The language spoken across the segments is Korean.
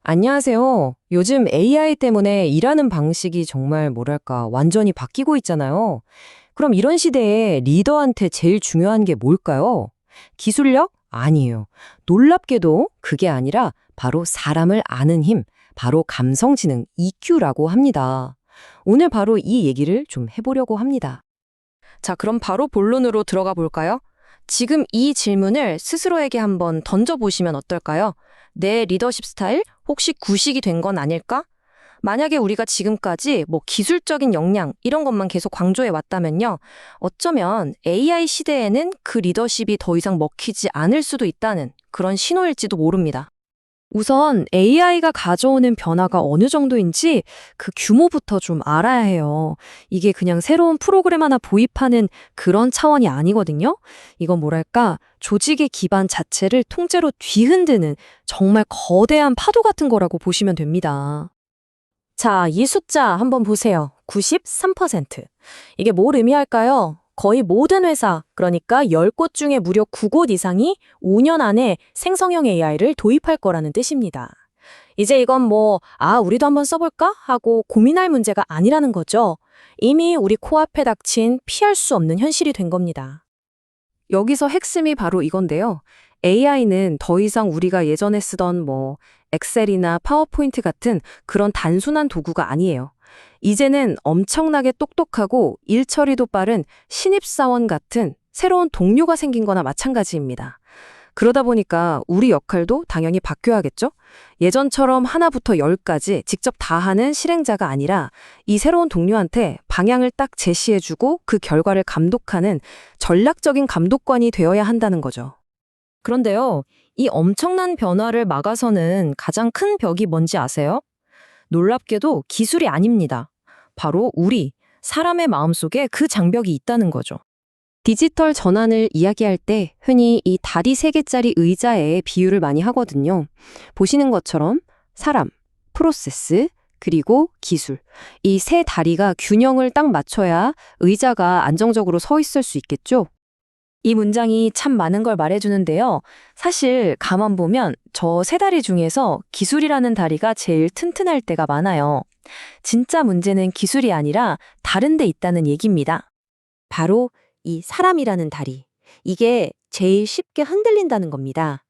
안녕하세요. 요즘 AI 때문에 일하는 방식이 정말 뭐랄까, 완전히 바뀌고 있잖아요. 그럼 이런 시대에 리더한테 제일 중요한 게 뭘까요? 기술력? 아니에요. 놀랍게도 그게 아니라 바로 사람을 아는 힘, 바로 감성지능 EQ라고 합니다. 오늘 바로 이 얘기를 좀 해보려고 합니다. 자, 그럼 바로 본론으로 들어가 볼까요? 지금 이 질문을 스스로에게 한번 던져보시면 어떨까요? 내 리더십 스타일 혹시 구식이 된 건 아닐까? 만약에 우리가 지금까지 뭐 기술적인 역량 이런 것만 계속 강조해 왔다면요. 어쩌면 AI 시대에는 그 리더십이 더 이상 먹히지 않을 수도 있다는 그런 신호일지도 모릅니다. 우선 AI가 가져오는 변화가 어느 정도인지 그 규모부터 좀 알아야 해요. 이게 그냥 새로운 프로그램 하나 도입하는 그런 차원이 아니거든요. 이건 뭐랄까, 조직의 기반 자체를 통째로 뒤흔드는 정말 거대한 파도 같은 거라고 보시면 됩니다. 자, 이 숫자 한번 보세요. 93%. 이게 뭘 의미할까요? 거의 모든 회사, 그러니까 10곳 중에 무려 9곳 이상이 5년 안에 생성형 AI를 도입할 거라는 뜻입니다. 이제 이건 우리도 한번 써볼까? 하고 고민할 문제가 아니라는 거죠. 이미 우리 코앞에 닥친 피할 수 없는 현실이 된 겁니다. 여기서 핵심이 바로 이건데요. AI는 더 이상 우리가 예전에 쓰던 엑셀이나 파워포인트 같은 그런 단순한 도구가 아니에요. 이제는 엄청나게 똑똑하고 일 처리도 빠른 신입사원 같은 새로운 동료가 생긴 거나 마찬가지입니다. 그러다 보니까 우리 역할도 당연히 바뀌어야겠죠? 예전처럼 하나부터 열까지 직접 다 하는 실행자가 아니라 이 새로운 동료한테 방향을 딱 제시해주고 그 결과를 감독하는 전략적인 감독관이 되어야 한다는 거죠. 그런데요, 이 엄청난 변화를 막아서는 가장 큰 벽이 뭔지 아세요? 놀랍게도 기술이 아닙니다. 바로 우리, 사람의 마음속에 그 장벽이 있다는 거죠. 디지털 전환을 이야기할 때 흔히 이 다리 3개짜리 의자에 비유를 많이 하거든요. 보시는 것처럼 사람, 프로세스, 그리고 기술. 이 세 다리가 균형을 딱 맞춰야 의자가 안정적으로 서 있을 수 있겠죠? 이 문장이 참 많은 걸 말해주는데요. 사실 가만 보면 저 세 다리 중에서 기술이라는 다리가 제일 튼튼할 때가 많아요. 진짜 문제는 기술이 아니라 다른 데 있다는 얘기입니다. 바로 이 사람이라는 다리. 이게 제일 쉽게 흔들린다는 겁니다.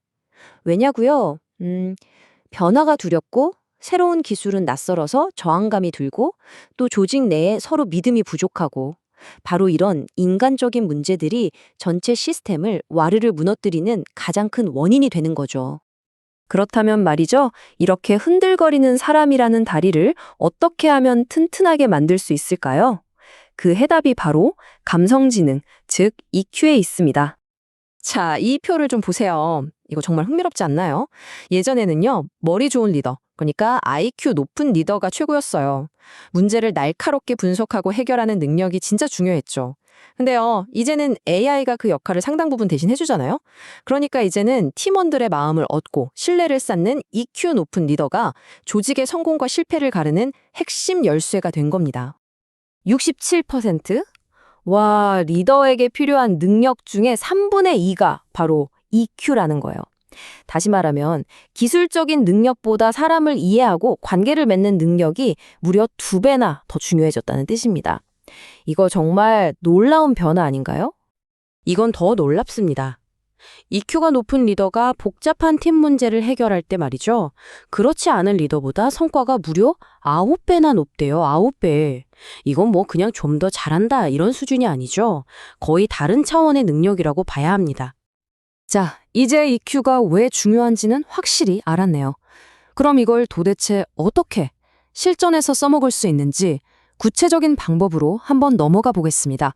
왜냐고요? 변화가 두렵고 새로운 기술은 낯설어서 저항감이 들고 또 조직 내에 서로 믿음이 부족하고 바로 이런 인간적인 문제들이 전체 시스템을 와르르 무너뜨리는 가장 큰 원인이 되는 거죠. 그렇다면 말이죠. 이렇게 흔들거리는 사람이라는 다리를 어떻게 하면 튼튼하게 만들 수 있을까요? 그 해답이 바로 감성지능, 즉 EQ에 있습니다. 자, 이 표를 좀 보세요. 이거 정말 흥미롭지 않나요? 예전에는요, 머리 좋은 리더, 그러니까 IQ 높은 리더가 최고였어요. 문제를 날카롭게 분석하고 해결하는 능력이 진짜 중요했죠. 근데요, 이제는 AI가 그 역할을 상당 부분 대신 해주잖아요? 그러니까 이제는 팀원들의 마음을 얻고 신뢰를 쌓는 EQ 높은 리더가 조직의 성공과 실패를 가르는 핵심 열쇠가 된 겁니다. 67%? 와, 리더에게 필요한 능력 중에 3분의 2가 바로 EQ라는 거예요. 다시 말하면 기술적인 능력보다 사람을 이해하고 관계를 맺는 능력이 무려 2배나 더 중요해졌다는 뜻입니다. 이거 정말 놀라운 변화 아닌가요? 이건 더 놀랍습니다. EQ가 높은 리더가 복잡한 팀 문제를 해결할 때 말이죠. 그렇지 않은 리더보다 성과가 무려 9배나 높대요. 9배. 이건 그냥 좀 더 잘한다 이런 수준이 아니죠. 거의 다른 차원의 능력이라고 봐야 합니다. 자, 이제 EQ가 왜 중요한지는 확실히 알았네요. 그럼 이걸 도대체 어떻게 실전에서 써먹을 수 있는지 구체적인 방법으로 한번 넘어가 보겠습니다.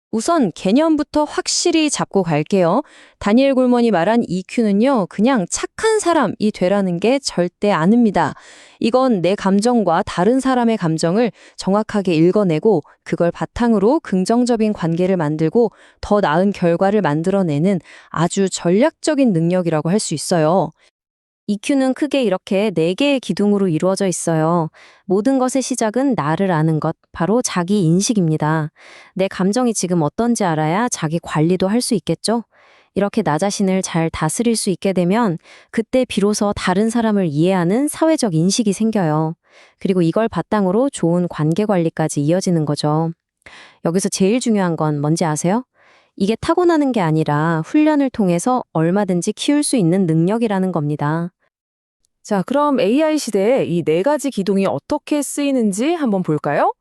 우선 개념부터 확실히 잡고 갈게요. 다니엘 골먼이 말한 EQ는요, 그냥 착한 사람이 되라는 게 절대 아닙니다. 이건 내 감정과 다른 사람의 감정을 정확하게 읽어내고 그걸 바탕으로 긍정적인 관계를 만들고 더 나은 결과를 만들어내는 아주 전략적인 능력이라고 할 수 있어요. EQ는 크게 이렇게 4개의 기둥으로 이루어져 있어요. 모든 것의 시작은 나를 아는 것, 바로 자기 인식입니다. 내 감정이 지금 어떤지 알아야 자기 관리도 할 수 있겠죠? 이렇게 나 자신을 잘 다스릴 수 있게 되면 그때 비로소 다른 사람을 이해하는 사회적 인식이 생겨요. 그리고 이걸 바탕으로 좋은 관계 관리까지 이어지는 거죠. 여기서 제일 중요한 건 뭔지 아세요? 이게 타고나는 게 아니라 훈련을 통해서 얼마든지 키울 수 있는 능력이라는 겁니다. 자, 그럼 AI 시대에 이 네 가지 기둥이 어떻게 쓰이는지 한번 볼까요?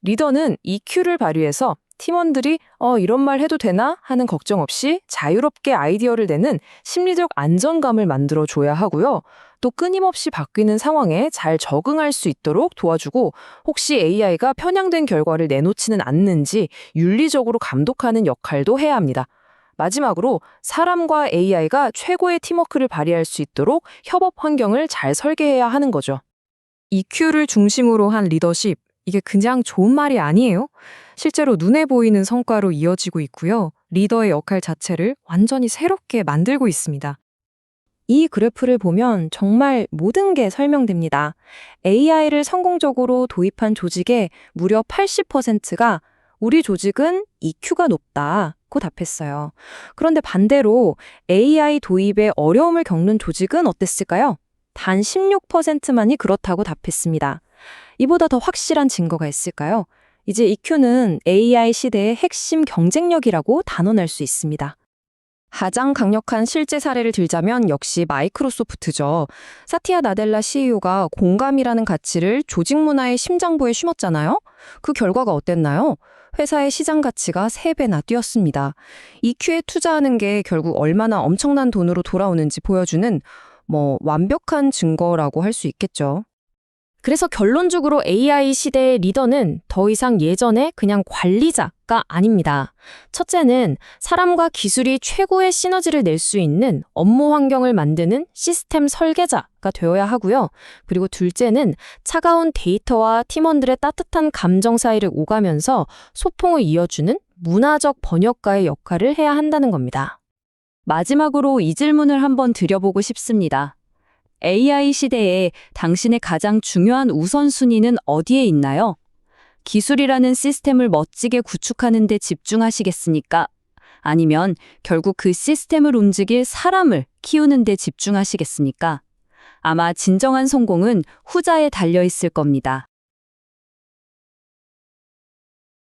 리더는 EQ를 발휘해서 팀원들이 이런 말 해도 되나 하는 걱정 없이 자유롭게 아이디어를 내는 심리적 안정감을 만들어 줘야 하고요. 또 끊임없이 바뀌는 상황에 잘 적응할 수 있도록 도와주고 혹시 AI가 편향된 결과를 내놓지는 않는지 윤리적으로 감독하는 역할도 해야 합니다. 마지막으로 사람과 AI가 최고의 팀워크를 발휘할 수 있도록 협업 환경을 잘 설계해야 하는 거죠. EQ를 중심으로 한 리더십, 이게 그냥 좋은 말이 아니에요. 실제로 눈에 보이는 성과로 이어지고 있고요. 리더의 역할 자체를 완전히 새롭게 만들고 있습니다. 이 그래프를 보면 정말 모든 게 설명됩니다. AI를 성공적으로 도입한 조직의 무려 80%가 우리 조직은 EQ가 높다고 답했어요. 그런데 반대로 AI 도입에 어려움을 겪는 조직은 어땠을까요? 단 16%만이 그렇다고 답했습니다. 이보다 더 확실한 증거가 있을까요? 이제 EQ는 AI 시대의 핵심 경쟁력이라고 단언할 수 있습니다. 가장 강력한 실제 사례를 들자면 역시 마이크로소프트죠. 사티아 나델라 CEO가 공감이라는 가치를 조직 문화의 심장부에 심었잖아요. 그 결과가 어땠나요? 회사의 시장 가치가 3배나 뛰었습니다. EQ에 투자하는 게 결국 얼마나 엄청난 돈으로 돌아오는지 보여주는 완벽한 증거라고 할 수 있겠죠. 그래서 결론적으로 AI 시대의 리더는 더 이상 예전에 그냥 관리자가 아닙니다. 첫째는 사람과 기술이 최고의 시너지를 낼 수 있는 업무 환경을 만드는 시스템 설계자가 되어야 하고요. 그리고 둘째는 차가운 데이터와 팀원들의 따뜻한 감정 사이를 오가면서 소통을 이어주는 문화적 번역가의 역할을 해야 한다는 겁니다. 마지막으로 이 질문을 한번 드려보고 싶습니다. AI 시대에 당신의 가장 중요한 우선순위는 어디에 있나요? 기술이라는 시스템을 멋지게 구축하는 데 집중하시겠습니까? 아니면 결국 그 시스템을 움직일 사람을 키우는 데 집중하시겠습니까? 아마 진정한 성공은 후자에 달려 있을 겁니다.